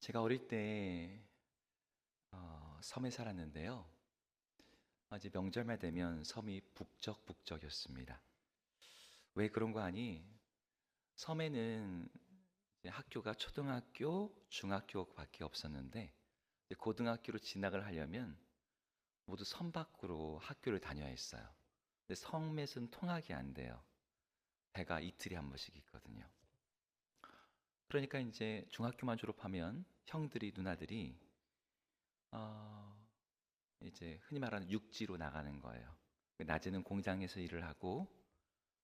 제가 어릴 때 섬에 살았는데요. 이제 명절만 되면 섬이 북적북적이었습니다. 왜 그런 거 아니? 섬에는 이제 학교가 초등학교, 중학교밖에 없었는데 이제 고등학교로 진학을 하려면 모두 섬 밖으로 학교를 다녀야 했어요. 근데 섬에서는 통학이 안 돼요. 배가 이틀에 한 번씩 있거든요. 그러니까 이제 중학교만 졸업하면 형들이 누나들이 어, 이제 흔히 말하는 육지로 나가는 거예요. 낮에는 공장에서 일을 하고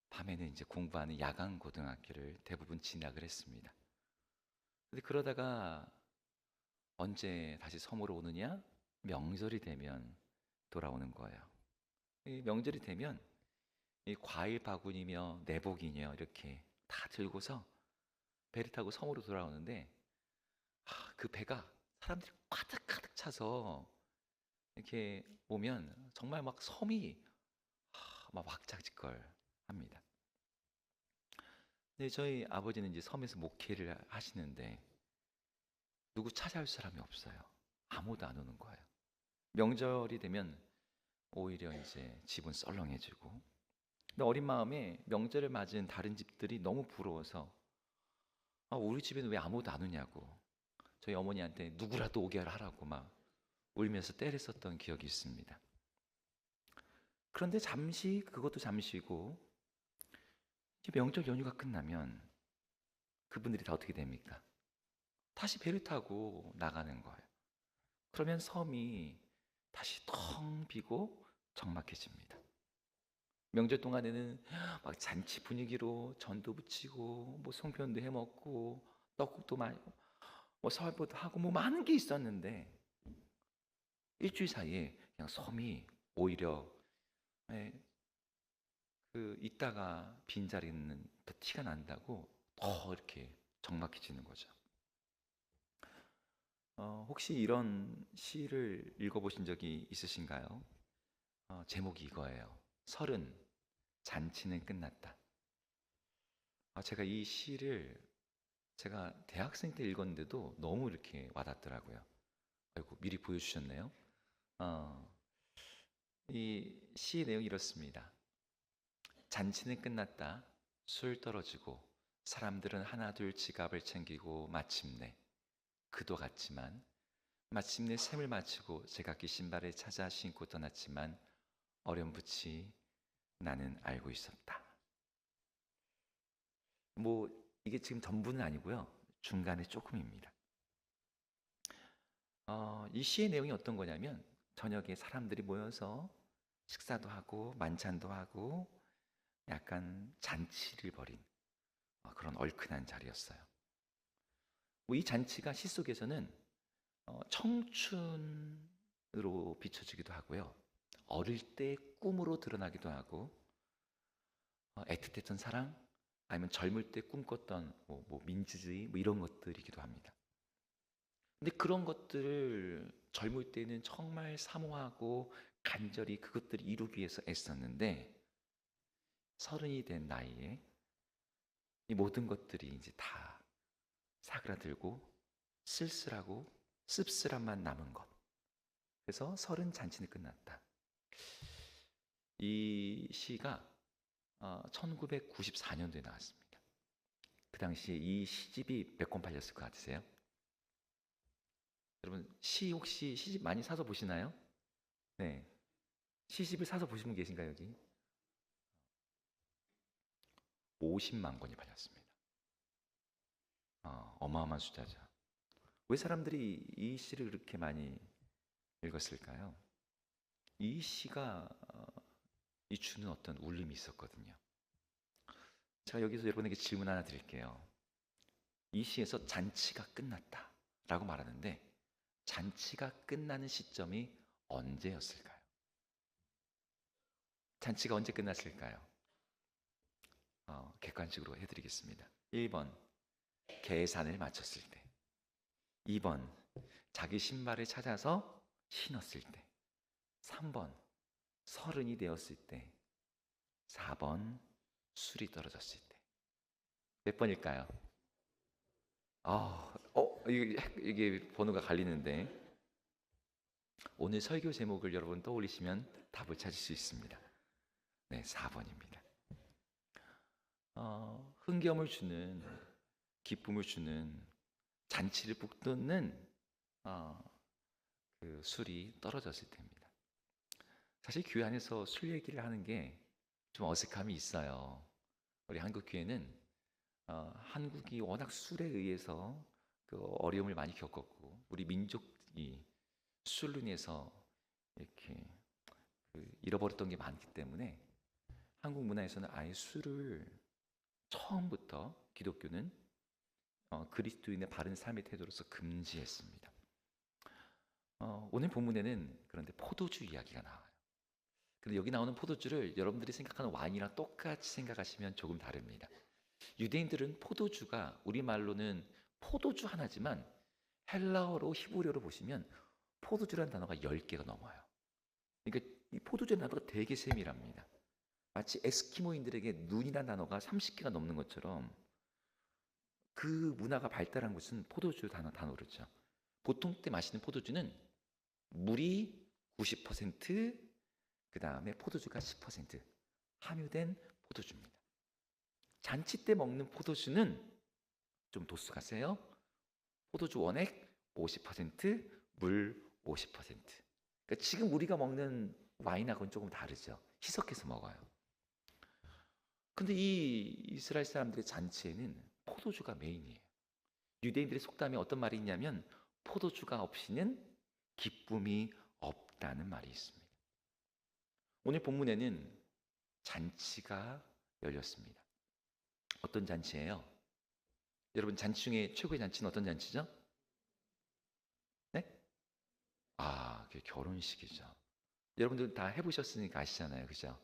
밤에는 이제 공부하는 야간 고등학교를 대부분 진학을 했습니다. 근데 그러다가 언제 다시 섬으로 오느냐? 명절이 되면 돌아오는 거예요. 이 명절이 되면 이 과일 바구니며 내복이며 이렇게 다 들고서 배를 타고 섬으로 돌아오는데 그 배가 사람들이 가득 차서 이렇게 오면 정말 막 섬이 막 왁자지껄합니다. 근데 저희 아버지는 이제 섬에서 목회를 하시는데 누구 찾아올 사람이 없어요. 아무도 안 오는 거예요. 명절이 되면 오히려 이제 집은 썰렁해지고. 근데 어린 마음에 명절을 맞은 다른 집들이 너무 부러워서 우리 집에는 왜 아무도 안 오냐고 저희 어머니한테 누구라도 오게 하라고 막 울면서 때렸었던 기억이 있습니다. 그런데 잠시 그것도 잠시고 이제 명절 연휴가 끝나면 그분들이 다 어떻게 됩니까? 다시 배를 타고 나가는 거예요. 그러면 섬이 다시 텅 비고 적막해집니다. 명절 동안에는 막 잔치 분위기로 전도 붙이고 뭐 송편도 해 먹고 떡국도 많이 뭐 설보도 하고 뭐 많은 게 있었는데 일주일 사이에 그냥 섬이 오히려 예, 그 있다가 빈자리는 더 티가 난다고 더 이렇게 적막해지는 거죠. 혹시 이런 시를 읽어보신 적이 있으신가요? 제목이 이거예요. 설은 잔치는 끝났다. 제가 이 시를 제가 대학생 때 읽었는데도 너무 이렇게 와닿더라고요. 아이고, 미리 보여주셨네요. 어, 이 시의 내용이 이렇습니다. 잔치는 끝났다. 술 떨어지고 사람들은 하나둘 지갑을 챙기고 마침내 그도 갔지만 마침내 셈을 마치고 제각기 신발을 찾아 신고 떠났지만 어렴풋이 나는 알고 있었다. 뭐 이게 지금 전부는 아니고요. 중간에 조금입니다. 이 시의 내용이 어떤 거냐면 저녁에 사람들이 모여서 식사도 하고 만찬도 하고 약간 잔치를 벌인 그런 얼큰한 자리였어요. 뭐이 잔치가 시 속에서는 청춘으로 비춰지기도 하고요. 어릴 때 꿈으로 드러나기도 하고 애틋했던 사랑 아니면 젊을 때 꿈꿨던 뭐 민주주의 뭐 이런 것들이기도 합니다. 근데 그런 것들을 젊을 때는 정말 사모하고 간절히 그것들을 이루기 위해서 애썼는데 서른이 된 나이에 이 모든 것들이 이제 다 사그라들고 쓸쓸하고 씁쓸함만 남은 것. 그래서 서른 잔치는 끝났다. 이 시가 1994년도에 나왔습니다. 그 당시에 이 시집이 몇 권 팔렸을 것 같으세요? 여러분 시 혹시 시집 많이 사서 보시나요? 네. 시집을 사서 보신 분 계신가요, 여기? 50만 권이 팔렸습니다. 어마어마한 숫자죠. 왜 사람들이 이 시를 그렇게 많이 읽었을까요? 이 시가 이 주는 어떤 울림이 있었거든요. 제가 여기서 여러분에게 질문 하나 드릴게요. 이 시에서 잔치가 끝났다 라고 말하는데 잔치가 끝나는 시점이 언제였을까요? 잔치가 언제 끝났을까요? 객관식으로 해드리겠습니다. 1번 계산을 마쳤을 때, 2번 자기 신발을 찾아서 신었을 때, 3번 서른이 되었을 때, 4번 술이 떨어졌을 때. 몇 번일까요? 이게 번호가 갈리는데 오늘 설교 제목을 여러분 떠올리시면 답을 찾을 수 있습니다. 네, 4번입니다. 흥겨움을 주는, 기쁨을 주는, 잔치를 북돋는 그 술이 떨어졌을 때입니다. 사실 교회 안에서 술 얘기를 하는 게 좀 어색함이 있어요. 우리 한국 교회는 한국이 워낙 술에 의해서 그 어려움을 많이 겪었고 우리 민족이 술로 인해서 이렇게 잃어버렸던 게 많기 때문에 한국 문화에서는 아예 술을 처음부터 기독교는 그리스도인의 바른 삶의 태도로서 금지했습니다. 오늘 본문에는 그런데 포도주 이야기가 나와요. 근데 여기 나오는 포도주를 여러분들이 생각하는 와인이랑 똑같이 생각하시면 조금 다릅니다. 유대인들은 포도주가 우리말로는 포도주 하나지만 헬라어로 히브리어로 보시면 포도주라는 단어가 10개가 넘어요. 그러니까 이 포도주라는 단어가 되게 세밀합니다. 마치 에스키모인들에게 눈이라는 단어가 30개가 넘는 것처럼 그 문화가 발달한 곳은 포도주 단어로죠. 보통 때 마시는 포도주는 물이 90%, 그 다음에 포도주가 10% 함유된 포도주입니다. 잔치 때 먹는 포도주는 좀 도수가 세요. 포도주 원액 50%, 물 50%. 그러니까 지금 우리가 먹는 와인하고는 조금 다르죠. 희석해서 먹어요. 근데 이 이스라엘 사람들의 잔치에는 포도주가 메인이에요. 유대인들의 속담에 어떤 말이 있냐면 포도주가 없이는 기쁨이 없다는 말이 있습니다. 오늘 본문에는 잔치가 열렸습니다. 어떤 잔치예요? 여러분 잔치 중에 최고의 잔치는 어떤 잔치죠? 네? 그게 결혼식이죠. 여러분들 다 해보셨으니까 아시잖아요, 그죠?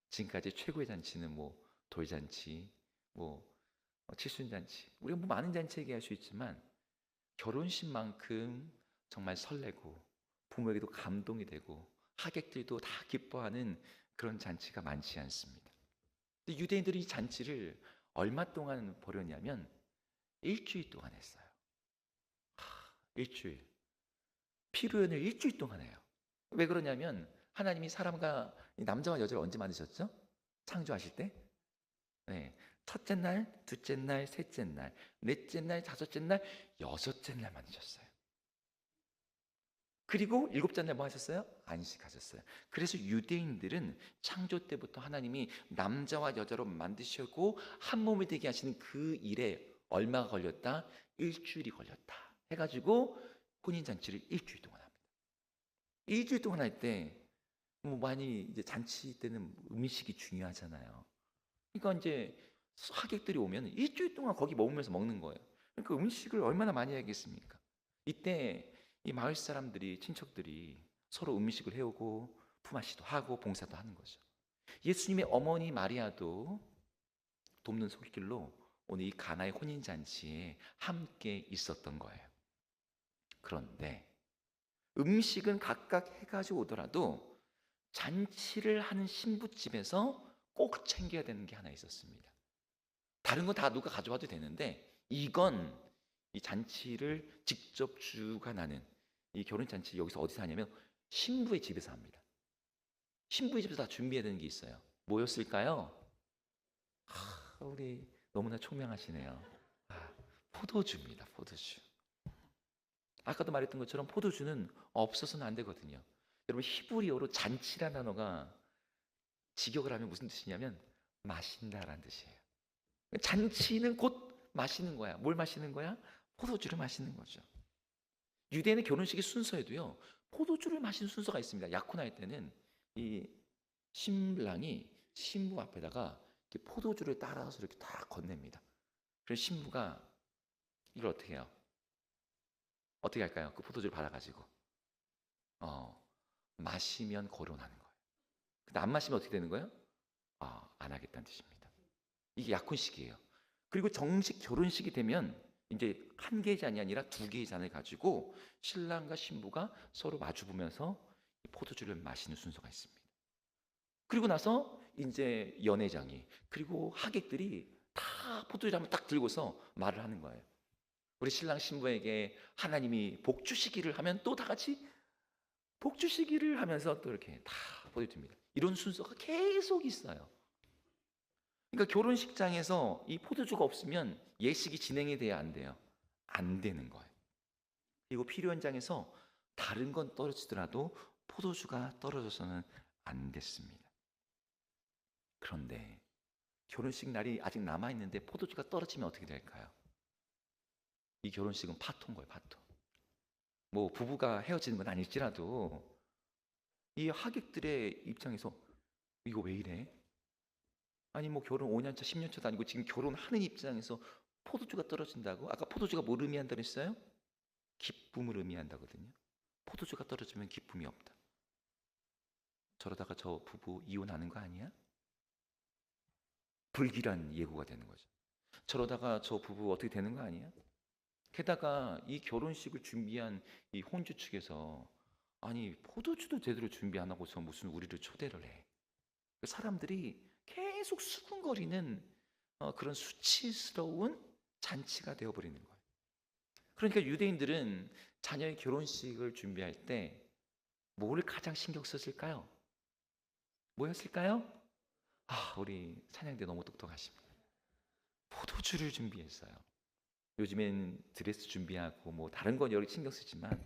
지금까지 최고의 잔치는 뭐 돌잔치, 뭐 칠순잔치, 우리가 뭐 많은 잔치 얘기할 수 있지만 결혼식만큼 정말 설레고 부모에게도 감동이 되고 하객들도 다 기뻐하는 그런 잔치가 많지 않습니다. 근데 유대인들이 이 잔치를 얼마 동안 벌였냐면 일주일 동안 했어요. 일주일. 피로연을 일주일 동안 해요. 왜 그러냐면 하나님이 사람과 남자와 여자를 언제 만드셨죠? 창조하실 때? 네. 첫째 날, 둘째 날, 셋째 날, 넷째 날, 다섯째 날, 여섯째 날 만드셨어요. 그리고 일곱째 날 뭐 하셨어요? 안식하셨어요. 그래서 유대인들은 창조 때부터 하나님이 남자와 여자로 만드시고 한 몸이 되게 하시는 그 일에 얼마가 걸렸다? 일주일이 걸렸다. 해가지고 혼인잔치를 일주일 동안 합니다. 일주일 동안 할 때 뭐 많이 이제 잔치 때는 음식이 중요하잖아요. 그러니까 이제 하객들이 오면 일주일 동안 거기 머물면서 먹는 거예요. 그러니까 음식을 얼마나 많이 해야겠습니까? 이때 이 마을 사람들이 친척들이 서로 음식을 해오고 품앗이도 하고 봉사도 하는 거죠. 예수님의 어머니 마리아도 돕는 손길로 오늘 이 가나의 혼인 잔치에 함께 있었던 거예요. 그런데 음식은 각각 해가지고 오더라도 잔치를 하는 신부집에서 꼭 챙겨야 되는 게 하나 있었습니다. 다른 건 다 누가 가져와도 되는데 이건 이 잔치를 직접 주관하는 이 결혼 잔치 여기서 어디서 하냐면 신부의 집에서 합니다. 신부의 집에서 다 준비해야 되는 게 있어요. 뭐였을까요? 우리 너무나 총명하시네요. 포도주입니다. 포도주. 아까도 말했던 것처럼 포도주는 없어서는 안 되거든요. 여러분 히브리어로 잔치라는 단어가 직역을 하면 무슨 뜻이냐면 마신다라는 뜻이에요. 잔치는 곧 마시는 거야. 뭘 마시는 거야? 포도주를 마시는 거죠. 유대인의 결혼식의 순서에도요 포도주를 마시는 순서가 있습니다. 약혼할 때는 이 신랑이 신부 앞에다가 이렇게 포도주를 따라서 이렇게 다 건넵니다. 그래서 신부가 이걸 어떻게 해요? 어떻게 할까요? 그 포도주를 받아가지고 마시면 거론하는 거예요. 근데 안 마시면 어떻게 되는 거예요? 안 하겠다는 뜻입니다. 이게 약혼식이에요. 그리고 정식 결혼식이 되면 이제 한 개의 잔이 아니라 두 개의 잔을 가지고 신랑과 신부가 서로 마주보면서 포도주를 마시는 순서가 있습니다. 그리고 나서 이제 연회장이 그리고 하객들이 다 포도주를 한번 딱 들고서 말을 하는 거예요. 우리 신랑 신부에게 하나님이 복 주시기를 하면 또 다 같이 복 주시기를 하면서 또 이렇게 다 보여줍니다. 이런 순서가 계속 있어요. 그러니까 결혼식장에서 이 포도주가 없으면 예식이 진행이 돼야 안 돼요. 안 되는 거예요. 그리고 피로 현장에서 다른 건 떨어지더라도 포도주가 떨어져서는 안 됐습니다. 그런데 결혼식 날이 아직 남아 있는데 포도주가 떨어지면 어떻게 될까요? 이 결혼식은 파토인 거예요, 파토. 뭐 부부가 헤어지는 건 아닐지라도 이 하객들의 입장에서 이거 왜 이래? 아니 뭐 결혼 5년 차, 10년 차도 아니고 지금 결혼하는 입장에서 포도주가 떨어진다고? 아까 포도주가 뭘 의미한다 그랬어요? 기쁨을 의미한다거든요. 포도주가 떨어지면 기쁨이 없다. 저러다가 저 부부 이혼하는 거 아니야? 불길한 예고가 되는 거죠. 저러다가 저 부부 어떻게 되는 거 아니야? 게다가 이 결혼식을 준비한 이 혼주 측에서 아니 포도주도 제대로 준비 안 하고서 무슨 우리를 초대를 해. 사람들이 계속 수군거리는 그런 수치스러운 잔치가 되어버리는 거예요. 그러니까 유대인들은 자녀의 결혼식을 준비할 때 뭘 가장 신경 썼을까요? 뭐였을까요? 우리 찬양대 너무 똑똑하십니다. 포도주를 준비했어요. 요즘엔 드레스 준비하고 뭐 다른 건 여러 신경 쓰지만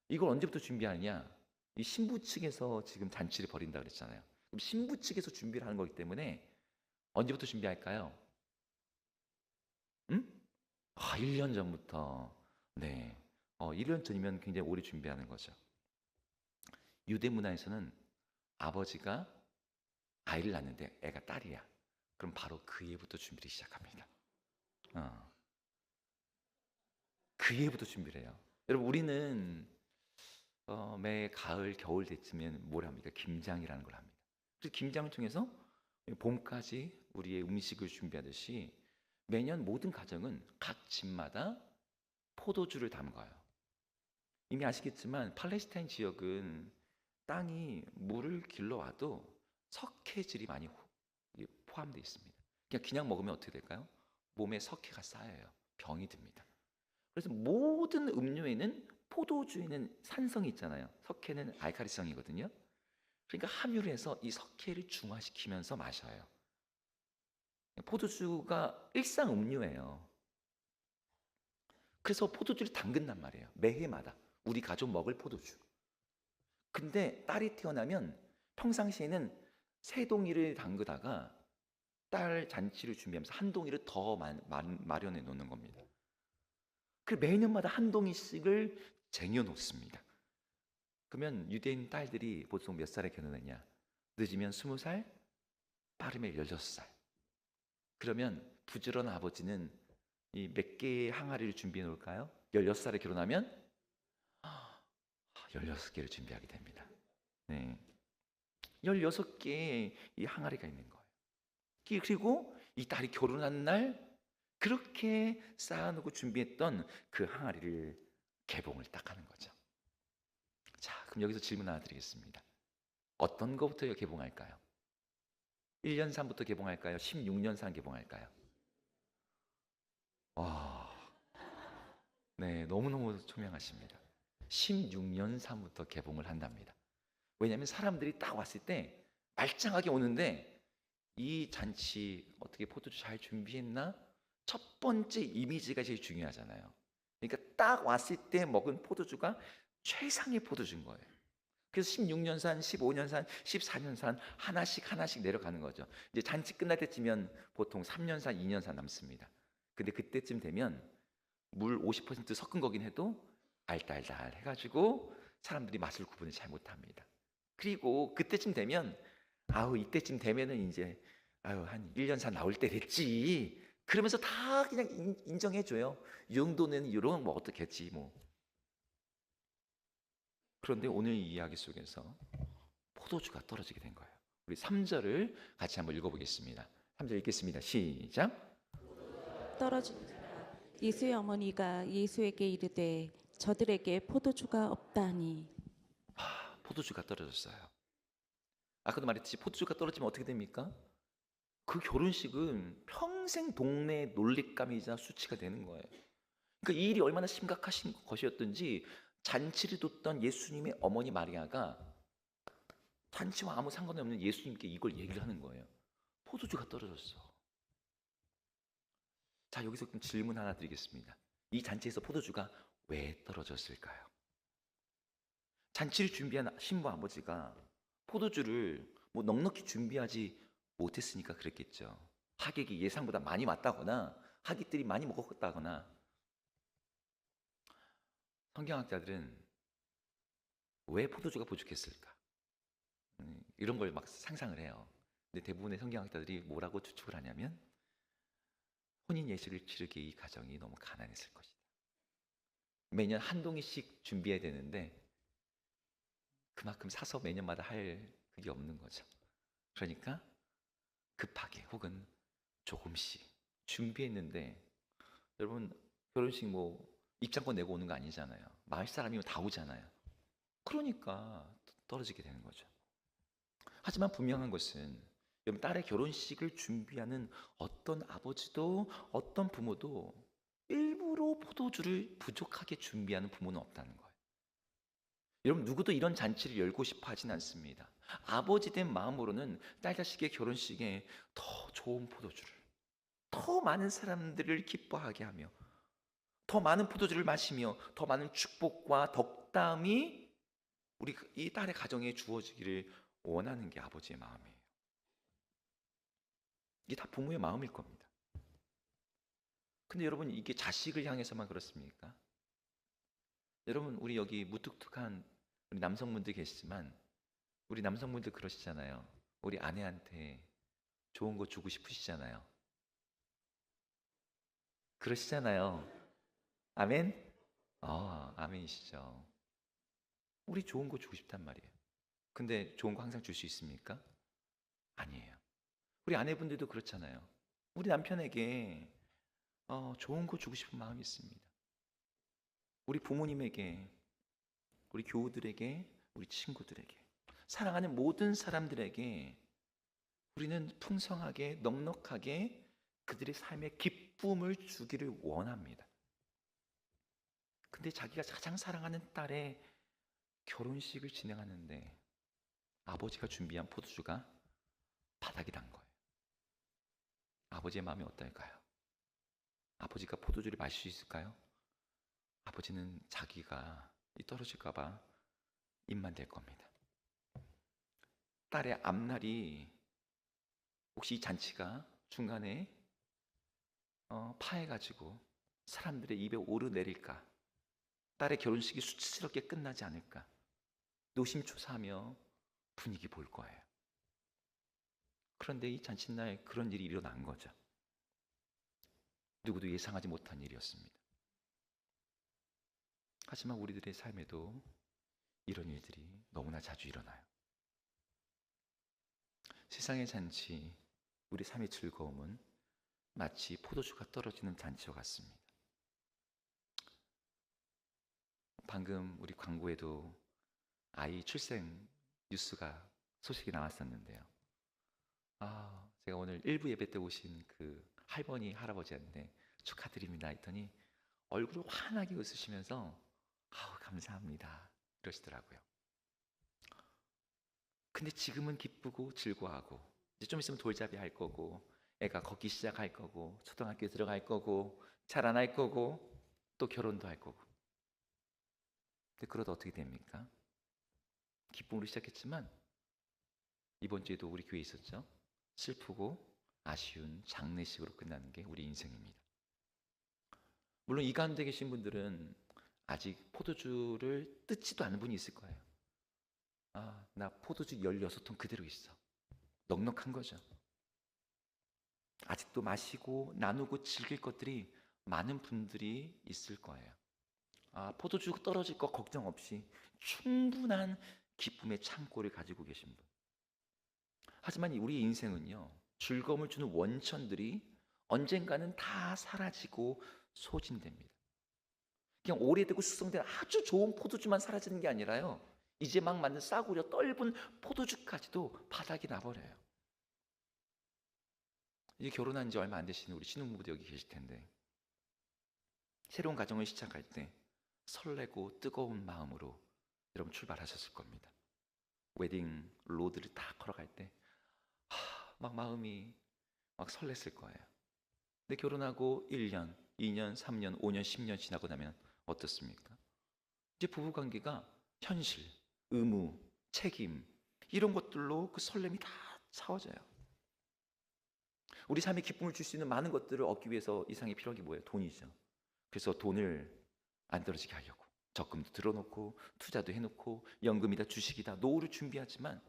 이걸 언제부터 준비하느냐? 이 신부 측에서 지금 잔치를 벌인다 그랬잖아요. 그럼 신부 측에서 준비를 하는 거기 때문에 언제부터 준비할까요? 응? 1년 전부터. 네. 1년 전이면 굉장히 오래 준비하는 거죠. 유대 문화에서는 아버지가 아이를 낳는데 애가 딸이야. 그럼 바로 그 해부터 준비를 시작합니다. 그 해부터 준비를 해요. 여러분 우리는 매 가을 겨울 때쯤엔 뭘 합니까? 김장이라는 걸 합니다. 그래서 김장을 통해서 봄까지 우리의 음식을 준비하듯이 매년 모든 가정은 각 집마다 포도주를 담가요. 이미 아시겠지만 팔레스타인 지역은 땅이 물을 길러와도 석회질이 많이 포함되어 있습니다. 그냥 먹으면 어떻게 될까요? 몸에 석회가 쌓여요. 병이 듭니다. 그래서 모든 음료에는 포도주에는 산성이 있잖아요. 석회는 알칼리성이거든요. 그러니까 함유를 해서 이 석회를 중화시키면서 마셔요. 포도주가 일상 음료예요. 그래서 포도주를 담근단 말이에요. 매해마다 우리 가족 먹을 포도주. 근데 딸이 태어나면 평상시에는 세 동이를 담그다가 딸 잔치를 준비하면서 한 동이를 더 마련해 놓는 겁니다. 그 매년마다 한 동이씩을 쟁여 놓습니다. 그러면 유대인 딸들이 보통 몇 살에 결혼했냐? 늦으면 20살, 빠르면 16살. 그러면 부지런한 아버지는 이 몇 개의 항아리를 준비해 놓을까요? 16살에 결혼하면 16개를 준비하게 됩니다. 네. 16개의 이 항아리가 있는 거예요. 그리고 이 딸이 결혼한 날 그렇게 쌓아놓고 준비했던 그 항아리를 개봉을 딱 하는 거죠. 자, 그럼 여기서 질문 하나 드리겠습니다. 어떤 거부터 개봉할까요? 1년산부터 개봉할까요? 16년산 개봉할까요? 네, 너무너무 총명하십니다. 16년산부터 개봉을 한답니다. 왜냐하면 사람들이 딱 왔을 때 말짱하게 오는데 이 잔치 어떻게 포도주 잘 준비했나? 첫 번째 이미지가 제일 중요하잖아요. 그러니까 딱 왔을 때 먹은 포도주가 최상의 포도주인 거예요. 그래서 16년산, 15년산, 14년산 하나씩 내려가는 거죠. 이제 잔치 끝날 때쯤이면 보통 3년산, 2년산 남습니다. 근데 그때쯤 되면 물 50% 섞은 거긴 해도 알달달 해가지고 사람들이 맛을 구분을 잘 못합니다. 그리고 그때쯤 되면 이때쯤 되면은 이제 한 1년산 나올 때 됐지. 그러면서 다 그냥 인정해줘요. 이 정도는 이런 뭐 어떻겠지 뭐. 그런데 오늘 이 이야기 속에서 포도주가 떨어지게 된 거예요. 우리 3절을 같이 한번 읽어보겠습니다. 3절 읽겠습니다. 시작. 떨어진 예수의 어머니가 예수에게 이르되 저들에게 포도주가 없다니. 포도주가 떨어졌어요. 아까도 말했듯이 포도주가 떨어지면 어떻게 됩니까? 그 결혼식은 평생 동네 놀잇감이자 수치가 되는 거예요. 그러니까 이 일이 얼마나 심각하신 것이었던지 잔치를 뒀던 예수님의 어머니 마리아가 잔치와 아무 상관이 없는 예수님께 이걸 얘기를 하는 거예요. 포도주가 떨어졌어. 자, 여기서 좀 질문 하나 드리겠습니다. 이 잔치에서 포도주가 왜 떨어졌을까요? 잔치를 준비한 신부 아버지가 포도주를 뭐 넉넉히 준비하지 못했으니까 그랬겠죠. 하객이 예상보다 많이 왔다거나 하객들이 많이 먹었다거나. 성경학자들은 왜 포도주가 부족했을까? 이런 걸 막 상상을 해요. 근데 대부분의 성경학자들이 뭐라고 추측을 하냐면 혼인 예식을 치르기 이 가정이 너무 가난했을 것이다. 매년 한 동이씩 준비해야 되는데 그만큼 사서 매년마다 할 그게 없는 거죠. 그러니까 급하게 혹은 조금씩 준비했는데, 여러분 결혼식 뭐 입장권 내고 오는 거 아니잖아요. 마을 사람이면 다 오잖아요. 그러니까 떨어지게 되는 거죠. 하지만 분명한 것은 여러분, 딸의 결혼식을 준비하는 어떤 아버지도 어떤 부모도 일부러 포도주를 부족하게 준비하는 부모는 없다는 거예요. 여러분, 누구도 이런 잔치를 열고 싶어 하진 않습니다. 아버지 된 마음으로는 딸 자식의 결혼식에 더 좋은 포도주를, 더 많은 사람들을 기뻐하게 하며 더 많은 포도주를 마시며 더 많은 축복과 덕담이 우리 이 딸의 가정에 주어지기를 원하는 게 아버지의 마음이에요. 이게 다 부모의 마음일 겁니다. 근데 여러분, 이게 자식을 향해서만 그렇습니까? 여러분, 우리 여기 무뚝뚝한 우리 남성분들 계시지만 우리 남성분들 그러시잖아요. 우리 아내한테 좋은 거 주고 싶으시잖아요. 그러시잖아요. 아멘? 아멘이시죠. 우리 좋은 거 주고 싶단 말이에요. 근데 좋은 거 항상 줄 수 있습니까? 아니에요. 우리 아내분들도 그렇잖아요. 우리 남편에게 좋은 거 주고 싶은 마음이 있습니다. 우리 부모님에게, 우리 교우들에게, 우리 친구들에게, 사랑하는 모든 사람들에게 우리는 풍성하게 넉넉하게 그들의 삶에 기쁨을 주기를 원합니다. 근데 자기가 가장 사랑하는 딸의 결혼식을 진행하는데 아버지가 준비한 포도주가 바닥이 난 거예요. 아버지의 마음이 어떨까요? 아버지가 포도주를 마실 수 있을까요? 아버지는 자기가 떨어질까 봐 입만 댈 겁니다. 딸의 앞날이 혹시 이 잔치가 중간에 파해가지고 사람들의 입에 오르내릴까? 딸의 결혼식이 수치스럽게 끝나지 않을까? 노심초사하며 분위기 볼 거예요. 그런데 이 잔칫날 그런 일이 일어난 거죠. 누구도 예상하지 못한 일이었습니다. 하지만 우리들의 삶에도 이런 일들이 너무나 자주 일어나요. 세상의 잔치, 우리 삶의 즐거움은 마치 포도주가 떨어지는 잔치와 같습니다. 방금 우리 광고에도 아이 출생 뉴스가 소식이 나왔었는데요. 제가 오늘 일부 예배 때 오신 그 할머니 할아버지한테 축하드립니다 했더니 얼굴을 환하게 웃으시면서 감사합니다 이러시더라고요. 근데 지금은 기쁘고 즐거워하고 이제 좀 있으면 돌잡이 할 거고 애가 걷기 시작할 거고 초등학교에 들어갈 거고 자라날 거고 또 결혼도 할 거고. 근데 그러다 어떻게 됩니까? 기쁨으로 시작했지만 이번 주에도 우리 교회에 있었죠. 슬프고 아쉬운 장례식으로 끝나는 게 우리 인생입니다. 물론 이 가운데 계신 분들은 아직 포도주를 뜯지도 않은 분이 있을 거예요. 나 포도주 16통 그대로 있어. 넉넉한 거죠. 아직도 마시고 나누고 즐길 것들이 많은 분들이 있을 거예요. 포도주 떨어질 거 걱정 없이 충분한 기쁨의 창고를 가지고 계신 분. 하지만 우리 인생은요, 즐거움을 주는 원천들이 언젠가는 다 사라지고 소진됩니다. 그냥 오래되고 숙성된 아주 좋은 포도주만 사라지는 게 아니라요, 이제 막 만든 싸구려 떫은 포도주까지도 바닥이 나버려요. 이제 결혼한 지 얼마 안 되시는 우리 신혼부부도 여기 계실 텐데 새로운 가정을 시작할 때 설레고 뜨거운 마음으로 여러분 출발하셨을 겁니다. 웨딩 로드를 다 걸어갈 때 막 마음이 막 설렜을 거예요. 근데 결혼하고 1년, 2년, 3년, 5년, 10년 지나고 나면 어떻습니까? 이제 부부관계가 현실, 의무, 책임 이런 것들로 그 설렘이 다 차워져요. 우리 삶에 기쁨을 줄 수 있는 많은 것들을 얻기 위해서 이 세상에 필요한 게 뭐예요? 돈이죠. 그래서 돈을 안 떨어지게 하려고 적금도 들어놓고 투자도 해놓고 연금이다 주식이다 노후를 준비하지만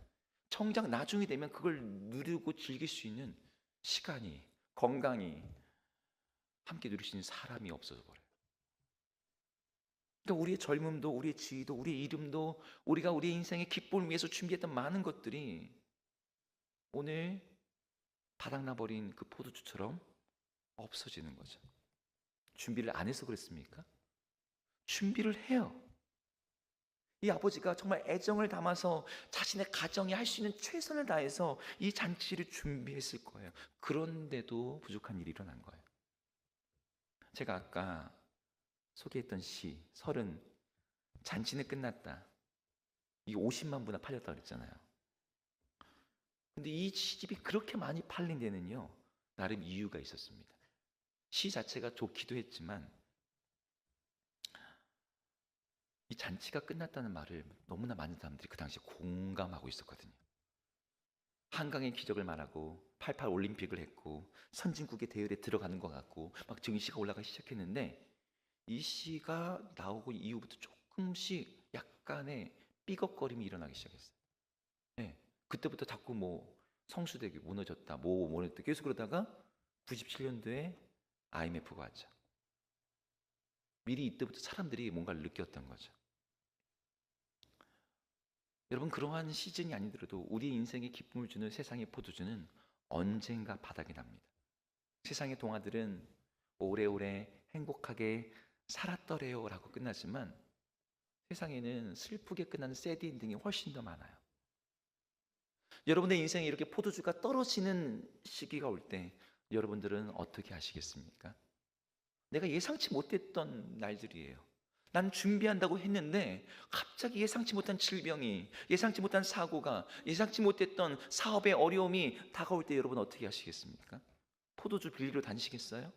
정작 나중이 되면 그걸 누리고 즐길 수 있는 시간이 건강이 함께 누릴 수 있는 사람이 없어져 버려요. 그러니까 우리의 젊음도 우리의 지위도 우리의 이름도 우리가 우리의 인생의 기쁨을 위해서 준비했던 많은 것들이 오늘 바닥나 버린 그 포도주처럼 없어지는 거죠. 준비를 안 해서 그랬습니까? 준비를 해요. 이 아버지가 정말 애정을 담아서 자신의 가정이 할 수 있는 최선을 다해서 이 잔치를 준비했을 거예요. 그런데도 부족한 일이 일어난 거예요. 제가 아까 소개했던 시 설은 잔치는 끝났다. 이 50만 부나 팔렸다 그랬잖아요. 근데 이 시집이 그렇게 많이 팔린 데는요, 나름 이유가 있었습니다. 시 자체가 좋기도 했지만 이 잔치가 끝났다는 말을 너무나 많은 사람들이 그 당시에 공감하고 있었거든요. 한강의 기적을 말하고 88 올림픽을 했고 선진국의 대열에 들어가는 것 같고 막 증시가 올라가기 시작했는데 이 시가 나오고 이후부터 조금씩 약간의 삐걱거림이 일어나기 시작했어요. 네, 그때부터 자꾸 뭐 성수대교 무너졌다, 뭐 무너졌다 계속 그러다가 97년도에 IMF가 왔죠. 미리 이때부터 사람들이 뭔가를 느꼈던 거죠. 여러분 그러한 시즌이 아니더라도 우리 인생에 기쁨을 주는 세상의 포도주는 언젠가 바닥이 납니다. 세상의 동화들은 오래오래 행복하게 살았더래요 라고 끝나지만 세상에는 슬프게 끝나는 새드 엔딩이 훨씬 더 많아요. 여러분의 인생에 이렇게 포도주가 떨어지는 시기가 올 때 여러분들은 어떻게 하시겠습니까? 내가 예상치 못했던 날들이에요. 난 준비한다고 했는데 갑자기 예상치 못한 질병이, 예상치 못한 사고가, 예상치 못했던 사업의 어려움이 다가올 때 여러분 어떻게 하시겠습니까? 포도주 빌리러 다니시겠어요?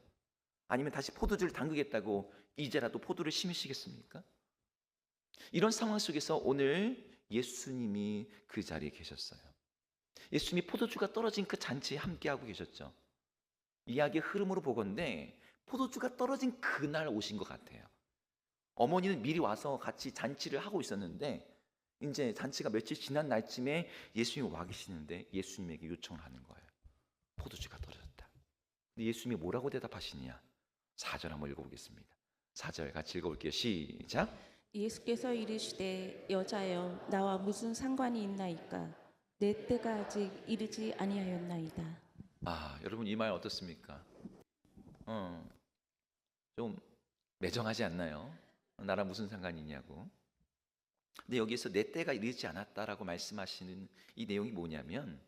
아니면 다시 포도주를 담그겠다고 이제라도 포도를 심으시겠습니까? 이런 상황 속에서 오늘 예수님이 그 자리에 계셨어요. 예수님이 포도주가 떨어진 그 잔치에 함께하고 계셨죠. 이야기의 흐름으로 보건대 포도주가 떨어진 그날 오신 것 같아요. 어머니는 미리 와서 같이 잔치를 하고 있었는데 이제 잔치가 며칠 지난 날쯤에 예수님이 와 계시는데 예수님에게 요청을 하는 거예요. 포도주가 떨어졌다. 근데 예수님이 뭐라고 대답하시냐? 4절 한번 읽어보겠습니다. 4절 같이 읽어볼게요. 시작. 예수께서 이르시되 여자여 나와 무슨 상관이 있나이까 내 때가 아직 이르지 아니하였나이다. 여러분 이 말 어떻습니까? 좀 매정하지 않나요? 나랑 무슨 상관이 있냐고. 근데 여기서 내 때가 이르지 않았다라고 말씀하시는 이 내용이 뭐냐면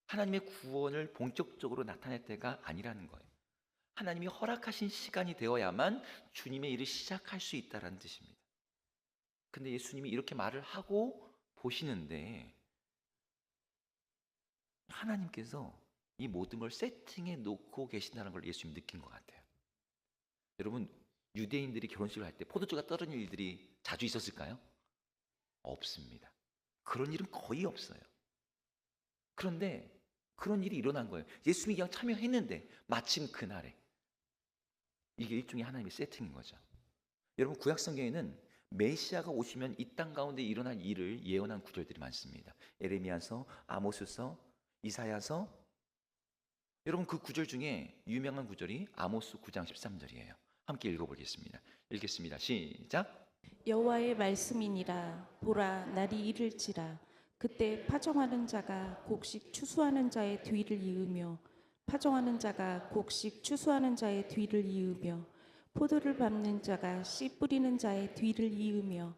하나님의 구원을 본격적으로 나타낼 때가 아니라는 거예요. 하나님이 허락하신 시간이 되어야만 주님의 일을 시작할 수 있다는 뜻입니다. 근데 예수님이 이렇게 말을 하고 보시는데 하나님께서 이 모든 걸 세팅해 놓고 계신다는 걸 예수님이 느낀 것 같아요. 여러분 유대인들이 결혼식을 할 때 포도주가 떨어지는 일들이 자주 있었을까요? 없습니다. 그런 일은 거의 없어요. 그런데 그런 일이 일어난 거예요. 예수님이 그냥 참여했는데 마침 그날에 이게 일종의 하나님의 세팅인 거죠. 여러분 구약 성경에는 메시아가 오시면 이 땅 가운데 일어날 일을 예언한 구절들이 많습니다. 에레미야서, 아모스서, 이사야서. 여러분 그 구절 중에 유명한 구절이 아모스 9장 13절이에요. 함께 읽어보겠습니다. 읽겠습니다. 시작. 여호와의 말씀이니라 보라 날이 이를지라 그때 파종하는 자가 곡식 추수하는 자의 뒤를 이으며 파종하는 자가 곡식 추수하는 자의 뒤를 이으며 포도를 밟는 자가 씨 뿌리는 자의 뒤를 이으며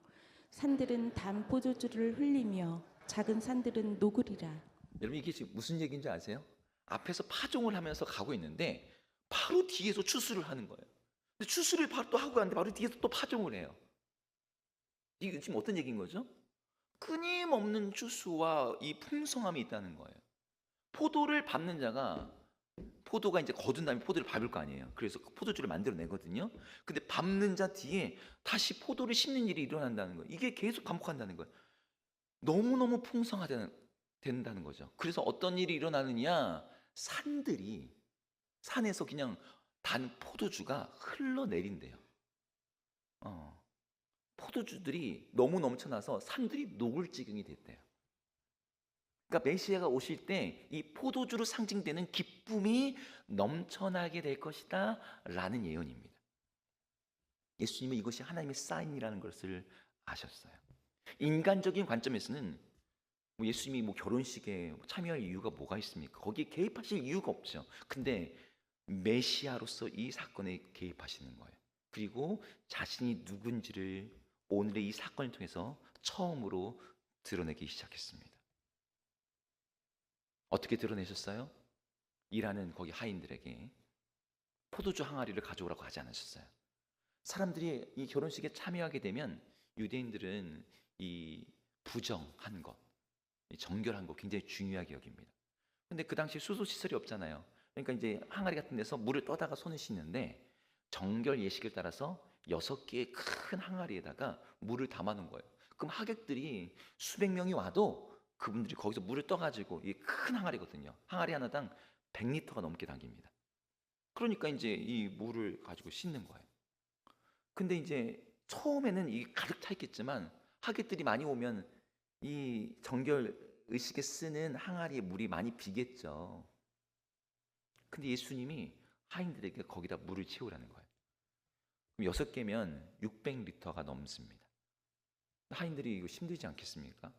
산들은 단 포도주를 흘리며 작은 산들은 녹으리라. 여러분 이게 지금 무슨 얘기인지 아세요? 앞에서 파종을 하면서 가고 있는데 바로 뒤에서 추수를 하는 거예요. 근데 추수를 바로 또 하고 가는데 바로 뒤에서 또 파종을 해요. 이게 지금 어떤 얘기인 거죠? 끊임없는 추수와 이 풍성함이 있다는 거예요. 포도를 밟는 자가, 포도가 이제 거둔 다음에 포도를 밟을 거 아니에요. 그래서 그 포도주를 만들어내거든요. 근데 밟는 자 뒤에 다시 포도를 심는 일이 일어난다는 거예요. 이게 계속 반복한다는 거예요. 너무너무 된다는 거죠. 그래서 어떤 일이 일어나느냐, 산에서 그냥 단 포도주가 흘러내린대요. 포도주들이 너무 넘쳐나서 산들이 녹을 지경이 됐대요. 그러니까 메시아가 오실 때 이 포도주로 상징되는 기쁨이 넘쳐나게 될 것이다 라는 예언입니다. 예수님은 이것이 하나님의 사인이라는 것을 아셨어요. 인간적인 관점에서는 예수님이 결혼식에 참여할 이유가 뭐가 있습니까? 거기에 개입하실 이유가 없죠. 근데 메시아로서 이 사건에 개입하시는 거예요. 그리고 자신이 누군지를 오늘의 이 사건을 통해서 처음으로 드러내기 시작했습니다. 어떻게 드러내셨어요? 일하는 거기 하인들에게 포도주 항아리를 가져오라고 하지 않으셨어요. 사람들이 이 결혼식에 참여하게 되면 유대인들은 이 부정한 것, 이 정결한 것 굉장히 중요하게 여깁니다. 근데 그 당시 수소 시설이 없잖아요. 그러니까 이제 항아리 같은 데서 물을 떠다가 손을 씻는데 정결 예식을 따라서 6개의 큰 항아리에다가 물을 담아놓은 거예요. 그럼 하객들이 수백 명이 와도 그분들이 거기서 물을 떠가지고, 이 큰 항아리거든요. 항아리 하나당 100리터가 넘게 담깁니다. 그러니까 이제 이 물을 가지고 씻는 거예요. 근데 이제 처음에는 이 가득 차 있겠지만 하객들이 많이 오면 이 정결 의식에 쓰는 항아리에 물이 많이 비겠죠. 근데 예수님이 하인들에게 거기다 물을 채우라는 거예요. 그럼 6개면 600리터가 넘습니다. 하인들이 이거 힘들지 않겠습니까?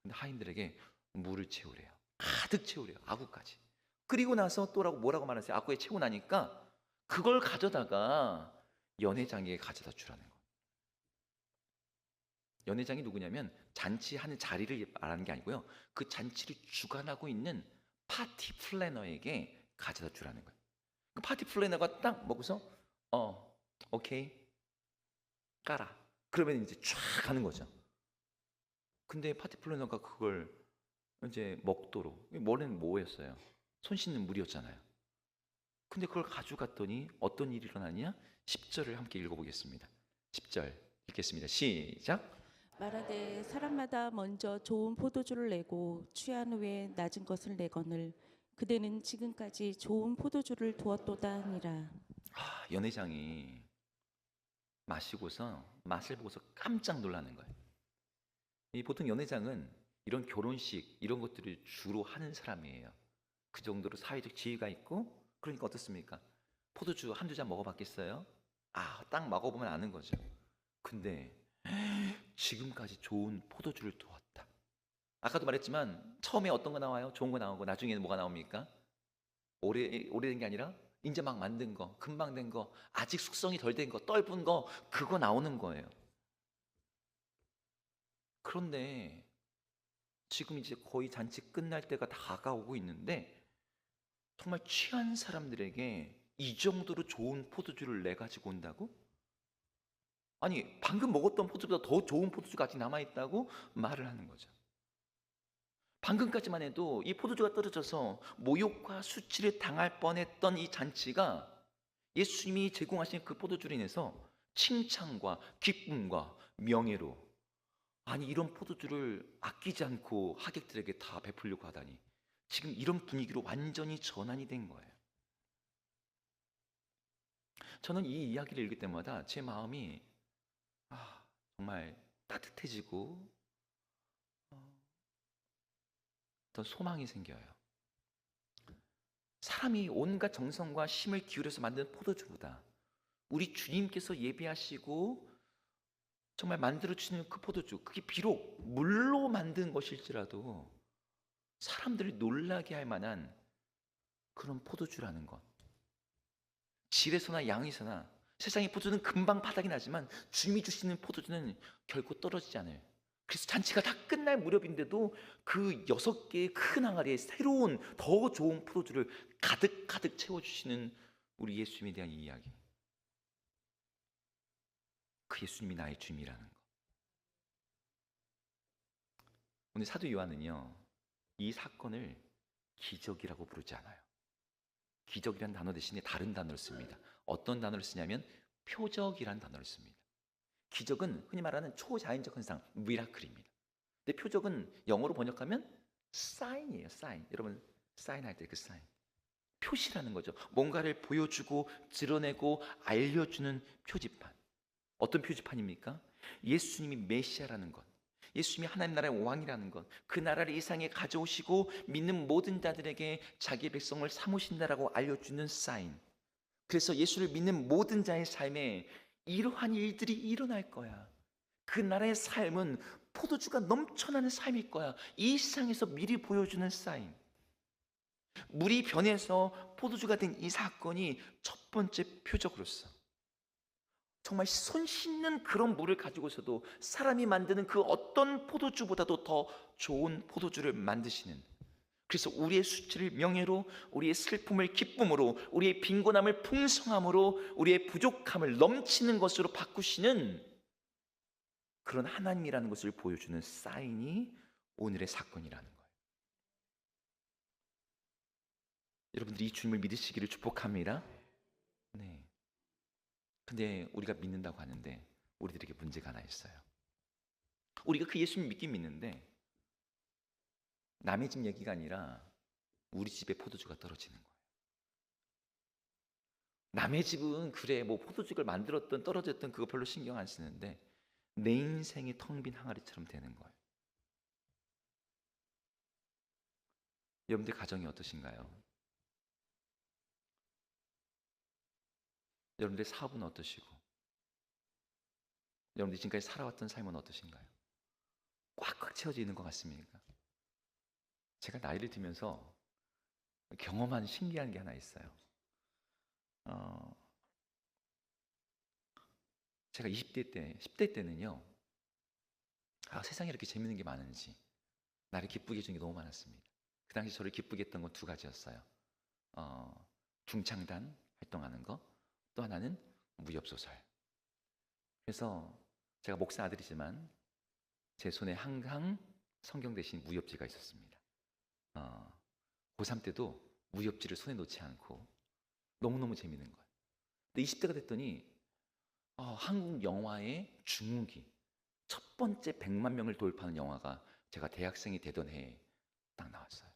근데 하인들에게 물을 채우래요. 가득 채우래요. 아구까지. 그리고 나서 뭐라고 말하세요? 아구에 채우고 나니까 그걸 가져다가 연회장에게 가져다 주라는 거예요. 연회장이 누구냐면 잔치하는 자리를 말하는 게 아니고요. 그 잔치를 주관하고 있는 파티 플래너에게 가져다 주라는 거예요. 그 파티 플래너가 딱 먹고서 오케이 까라. 그러면 이제 쫙 가는 거죠. 근데 파티 플래너가 그걸 이제 먹도록, 원래는 뭐였어요? 손 씻는 물이었잖아요. 근데 그걸 가져갔더니 어떤 일이 일어나냐? 10절을 함께 읽어보겠습니다. 10절 읽겠습니다. 시작. 말하되 사람마다 먼저 좋은 포도주를 내고 취한 후에 낮은 것을 내거늘 그대는 지금까지 좋은 포도주를 두었도다 하니라. 연회장이 마시고서 맛을 보고서 깜짝 놀라는 거예요. 이 보통 연회장은 이런 결혼식 이런 것들을 주로 하는 사람이에요. 그 정도로 사회적 지위가 있고, 그러니까 어떻습니까? 포도주 한두 잔 먹어봤겠어요? 딱 먹어보면 아는 거죠. 근데 지금까지 좋은 포도주를 두었다. 아까도 말했지만 처음에 어떤 거 나와요? 좋은 거 나오고 나중에는 뭐가 나옵니까? 오래된 게 아니라 이제 막 만든 거, 금방 된 거, 아직 숙성이 덜 된 거, 떫은 거, 그거 나오는 거예요. 그런데 지금 이제 거의 잔치 끝날 때가 다가오고 있는데 정말 취한 사람들에게 이 정도로 좋은 포도주를 내 가지고 온다고? 아니, 방금 먹었던 포도주보다 더 좋은 포도주가 아직 남아있다고 말을 하는 거죠. 방금까지만 해도 이 포도주가 떨어져서 모욕과 수치를 당할 뻔했던 이 잔치가 예수님이 제공하신 그 포도주로 인해서 칭찬과 기쁨과 명예로, 아니 이런 포도주를 아끼지 않고 하객들에게 다 베풀려고 하다니 지금 이런 분위기로 완전히 전환이 된 거예요. 저는 이 이야기를 읽을 때마다 제 마음이 정말 따뜻해지고 어떤 소망이 생겨요. 사람이 온갖 정성과 힘을 기울여서 만든 포도주보다 우리 주님께서 예비하시고 정말 만들어주시는 그 포도주, 그게 비록 물로 만든 것일지라도 사람들을 놀라게 할 만한 그런 포도주라는 것. 질에서나 양에서나 세상의 포도주는 금방 바닥이 나지만 주님이 주시는 포도주는 결코 떨어지지 않아요. 그래서 잔치가 다 끝날 무렵인데도 그 6개의 큰 항아리에 새로운 더 좋은 포도주를 가득 채워주시는 우리 예수님에 대한 이야기. 그 예수님이 나의 주님이라는 거. 오늘 사도 요한은요, 이 사건을 기적이라고 부르지 않아요. 기적이라는 단어 대신에 다른 단어를 씁니다. 어떤 단어를 쓰냐면 표적이라는 단어를 씁니다. 기적은 흔히 말하는 초자연적 현상, 미라클입니다. 근데 표적은 영어로 번역하면 사인이에요. 사인. 여러분 사인 할 때 그 사인. 표시라는 거죠. 뭔가를 보여주고 드러내고 알려주는 표지판. 어떤 표지판입니까? 예수님이 메시아라는 것, 예수님이 하나님 나라의 왕이라는 것, 그 나라를 이 세상에 가져오시고 믿는 모든 자들에게 자기 백성을 삼으신다라고 알려주는 사인. 그래서 예수를 믿는 모든 자의 삶에 이러한 일들이 일어날 거야. 그 나라의 삶은 포도주가 넘쳐나는 삶일 거야. 이 세상에서 미리 보여주는 사인. 물이 변해서 포도주가 된 이 사건이 첫 번째 표적으로서, 정말 손 씻는 그런 물을 가지고서도 사람이 만드는 그 어떤 포도주보다도 더 좋은 포도주를 만드시는, 그래서 우리의 수치를 명예로, 우리의 슬픔을 기쁨으로, 우리의 빈곤함을 풍성함으로, 우리의 부족함을 넘치는 것으로 바꾸시는 그런 하나님이라는 것을 보여주는 사인이 오늘의 사건이라는 거예요. 여러분들이 이 주님을 믿으시기를 축복합니다. 네. 근데 우리가 믿는다고 하는데 우리들에게 문제가 하나 있어요. 우리가 그 예수님 믿긴 믿는데 남의 집 얘기가 아니라 우리 집에 포도주가 떨어지는 거예요. 남의 집은 그래 뭐 포도주를 만들었던 떨어졌던 그거 별로 신경 안 쓰는데 내 인생이 텅 빈 항아리처럼 되는 거예요. 여러분들 가정이 어떠신가요? 여러분들 사업은 어떠시고, 여러분들 지금까지 살아왔던 삶은 어떠신가요? 꽉꽉 채워져 있는 것 같습니까? 제가 나이를 들면서 경험한 신기한 게 하나 있어요. 제가 20대 때, 10대 때는요, 세상에 이렇게 재밌는 게 많은지 나를 기쁘게 해준 게 너무 많았습니다. 그 당시 저를 기쁘게 했던 건 두 가지였어요. 중창단 활동하는 거, 또 하나는 무협소설. 그래서 제가 목사 아들이지만 제 손에 항상 성경 대신 무협지가 있었습니다. 고3 때도 무협지를 손에 놓지 않고 너무너무 재밌는 거예요. 근데 20대가 됐더니 한국 영화의 중흥기, 첫 번째 100만 명을 돌파하는 영화가 제가 대학생이 되던 해에 딱 나왔어요.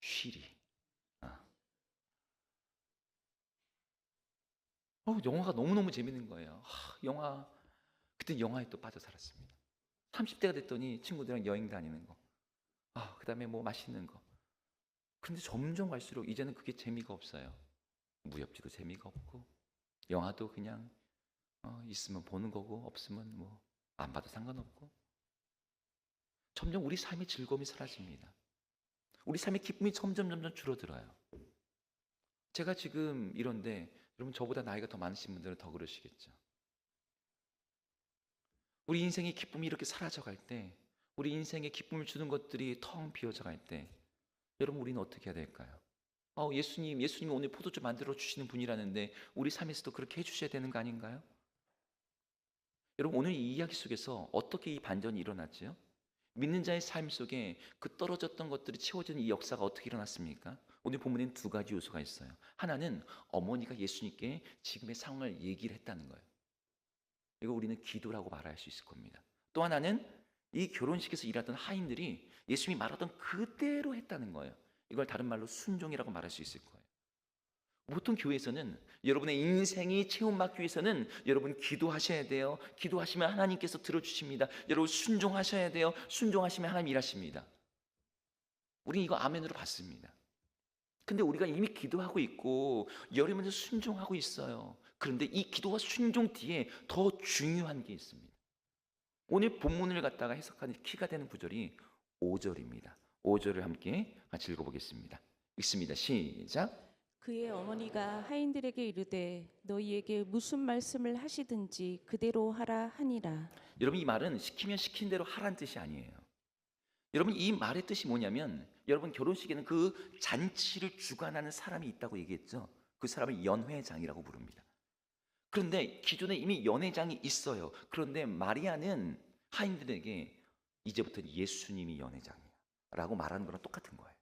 쉬리. 영화가 너무너무 재밌는 거예요. 그때 영화에 또 빠져 살았습니다. 30대가 됐더니 친구들이랑 여행 다니는 거, 그 다음에 뭐 맛있는 거. 그런데 점점 갈수록 이제는 그게 재미가 없어요. 무협지도 재미가 없고, 영화도 그냥 있으면 보는 거고, 없으면 뭐 안 봐도 상관없고. 점점 우리 삶의 즐거움이 사라집니다. 우리 삶의 기쁨이 점점 줄어들어요. 제가 지금 이런데 여러분 저보다 나이가 더 많으신 분들은 더 그러시겠죠. 우리 인생의 기쁨이 이렇게 사라져갈 때, 우리 인생의 기쁨을 주는 것들이 텅 비어져 갈 때, 여러분 우리는 어떻게 해야 될까요? 예수님이 오늘 포도주 만들어 주시는 분이라는데 우리 삶에서도 그렇게 해주셔야 되는 거 아닌가요? 여러분 오늘 이 이야기 속에서 어떻게 이 반전이 일어났죠? 믿는 자의 삶 속에 그 떨어졌던 것들이 채워지는 이 역사가 어떻게 일어났습니까? 오늘 본문에는 두 가지 요소가 있어요. 하나는 어머니가 예수님께 지금의 상황을 얘기를 했다는 거예요. 이거 우리는 기도라고 말할 수 있을 겁니다. 또 하나는 이 결혼식에서 일하던 하인들이 예수님이 말하던 그대로 했다는 거예요. 이걸 다른 말로 순종이라고 말할 수 있을 거예요. 보통 교회에서는 여러분의 인생이 체험받기 위해서는 여러분 기도하셔야 돼요. 기도하시면 하나님께서 들어주십니다. 여러분 순종하셔야 돼요. 순종하시면 하나님 일하십니다. 우리는 이거 아멘으로 받습니다. 근데 우리가 이미 기도하고 있고 여러분들 순종하고 있어요. 그런데 이 기도와 순종 뒤에 더 중요한 게 있습니다. 오늘 본문을 갖다가 해석하는 키가 되는 구절이 5절입니다. 5절을 함께 같이 읽어보겠습니다. 읽습니다. 시작. 그의 어머니가 하인들에게 이르되 너희에게 무슨 말씀을 하시든지 그대로 하라 하니라. 여러분 이 말은 시키면 시킨 대로 하라는 뜻이 아니에요. 여러분 이 말의 뜻이 뭐냐면, 여러분 결혼식에는 그 잔치를 주관하는 사람이 있다고 얘기했죠. 그 사람을 연회장이라고 부릅니다. 그런데 기존에 이미 연회장이 있어요. 그런데 마리아는 하인들에게 이제부터 예수님이 연회장이야 라고 말하는 거랑 똑같은 거예요.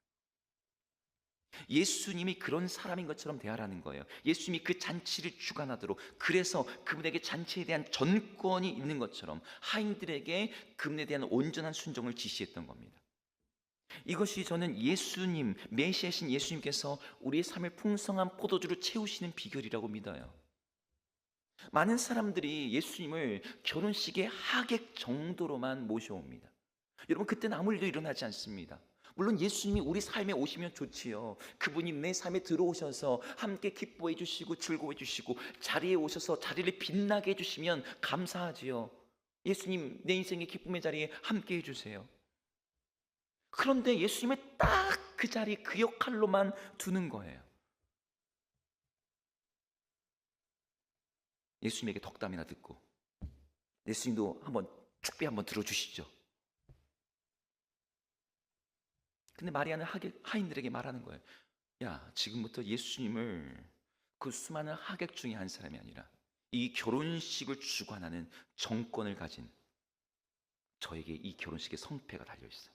예수님이 그런 사람인 것처럼 대하라는 거예요. 예수님이 그 잔치를 주관하도록, 그래서 그분에게 잔치에 대한 전권이 있는 것처럼 하인들에게 그분에 대한 온전한 순종을 지시했던 겁니다. 이것이 저는 예수님, 메시아신 예수님께서 우리의 삶을 풍성한 포도주로 채우시는 비결이라고 믿어요. 많은 사람들이 예수님을 결혼식의 하객 정도로만 모셔옵니다. 여러분, 그때는 아무 일도 일어나지 않습니다. 물론 예수님이 우리 삶에 오시면 좋지요. 그분이 내 삶에 들어오셔서 함께 기뻐해 주시고 즐거워해 주시고 자리에 오셔서 자리를 빛나게 해주시면 감사하지요. 예수님, 내 인생의 기쁨의 자리에 함께 해주세요. 그런데 예수님을 딱 그 자리, 그 역할로만 두는 거예요. 예수님에게 덕담이나 듣고, 예수님도 한번 축배 한번 들어주시죠. 근데 마리아는 하인들에게 말하는 거예요. 야, 지금부터 예수님을 그 수많은 하객 중에 한 사람이 아니라 이 결혼식을 주관하는 정권을 가진 저에게 이 결혼식의 성패가 달려있어.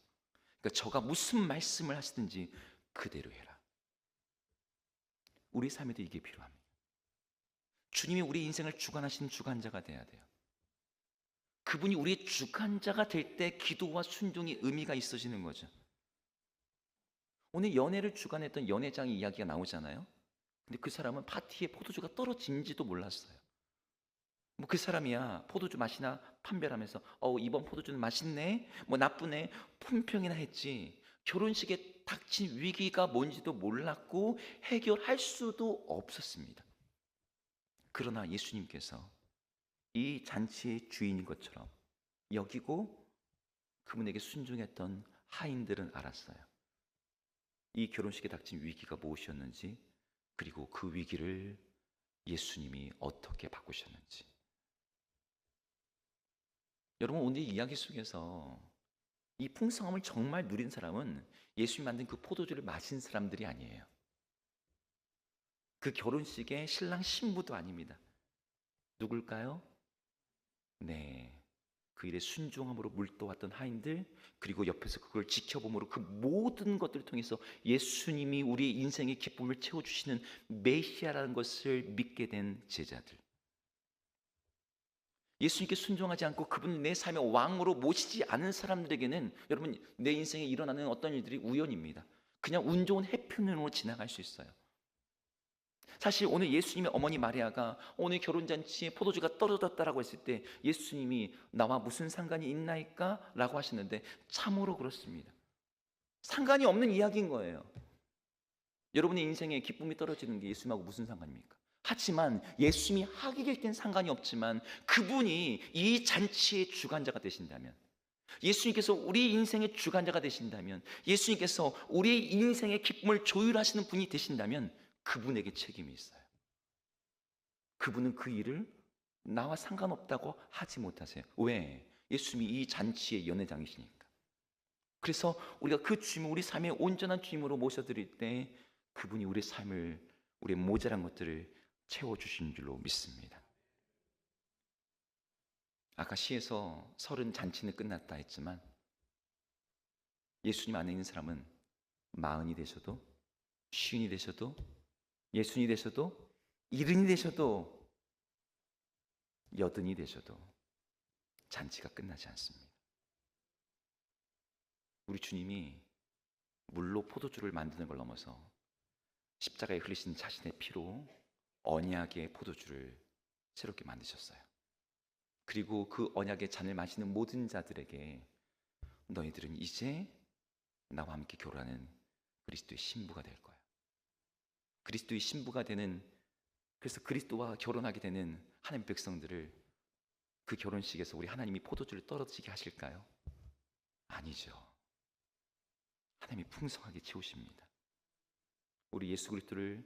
그러니까 저가 무슨 말씀을 하시든지 그대로 해라. 우리 삶에도 이게 필요합니다. 주님이 우리 인생을 주관하시는 주관자가 돼야 돼요. 그분이 우리의 주관자가 될 때 기도와 순종이 의미가 있어지는 거죠. 오늘 연애를 주관했던 연회장의 이야기가 나오잖아요. 근데 그 사람은 파티에 포도주가 떨어진지도 몰랐어요. 뭐 그 사람이야 포도주 맛이나 판별하면서 이번 포도주는 맛있네, 뭐 나쁘네, 품평이나 했지, 결혼식에 닥친 위기가 뭔지도 몰랐고 해결할 수도 없었습니다. 그러나 예수님께서 이 잔치의 주인인 것처럼 여기고 그분에게 순종했던 하인들은 알았어요. 이 결혼식에 닥친 위기가 무엇이었는지, 그리고 그 위기를 예수님이 어떻게 바꾸셨는지. 여러분, 오늘 이야기 속에서 이 풍성함을 정말 누린 사람은 예수님이 만든 그 포도주를 마신 사람들이 아니에요. 그 결혼식의 신랑 신부도 아닙니다. 누굴까요? 네, 그 일에 순종함으로 물떠왔던 하인들, 그리고 옆에서 그걸 지켜봄으로 그 모든 것들을 통해서 예수님이 우리 인생의 기쁨을 채워주시는 메시아라는 것을 믿게 된 제자들. 예수님께 순종하지 않고 그분을 내 삶의 왕으로 모시지 않은 사람들에게는, 여러분, 내 인생에 일어나는 어떤 일들이 우연입니다. 그냥 운 좋은 해프닝으로 지나갈 수 있어요. 사실 오늘 예수님의 어머니 마리아가 오늘 결혼잔치에 포도주가 떨어졌다라고 했을 때 예수님이 나와 무슨 상관이 있나이까? 라고 하시는데 참으로 그렇습니다. 상관이 없는 이야기인 거예요. 여러분의 인생에 기쁨이 떨어지는 게 예수님하고 무슨 상관입니까? 하지만 예수님이 하객일 땐 상관이 없지만 그분이 이 잔치의 주관자가 되신다면, 예수님께서 우리 인생의 주관자가 되신다면, 예수님께서 우리의 인생의 기쁨을 조율하시는 분이 되신다면 그분에게 책임이 있어요. 그분은 그 일을 나와 상관없다고 하지 못하세요. 왜? 예수님이 이 잔치의 연회장이시니까. 그래서 우리가 그 주님을 우리 삶의 온전한 주님으로 모셔드릴 때 그분이 우리 삶을, 우리의 모자란 것들을 채워주신 줄로 믿습니다. 아까 시에서 30 잔치는 끝났다 했지만 예수님 안에 있는 사람은 40이 되셔도 50이 되셔도 60이 되셔도 70이 되셔도 80이 되셔도 잔치가 끝나지 않습니다. 우리 주님이 물로 포도주를 만드는 걸 넘어서 십자가에 흘리신 자신의 피로 언약의 포도주를 새롭게 만드셨어요. 그리고 그 언약의 잔을 마시는 모든 자들에게 너희들은 이제 나와 함께 결혼하는 그리스도의 신부가 될 거야. 그리스도의 신부가 되는, 그래서 그리스도와 결혼하게 되는 하나님 백성들을 그 결혼식에서 우리 하나님이 포도주를 떨어지게 하실까요? 아니죠. 하나님이 풍성하게 채우십니다. 우리 예수 그리스도를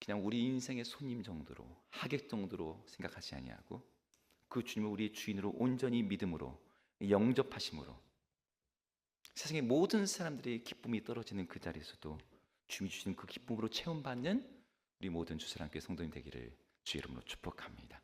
그냥 우리 인생의 손님 정도로, 하객 정도로 생각하지 아니하고 그 주님을 우리의 주인으로 온전히 믿음으로 영접하심으로 세상의 모든 사람들의 기쁨이 떨어지는 그 자리에서도 주님이 주시는 그 기쁨으로 체험받는 우리 모든 주사랑교회 성도님 되기를 주의 이름으로 축복합니다.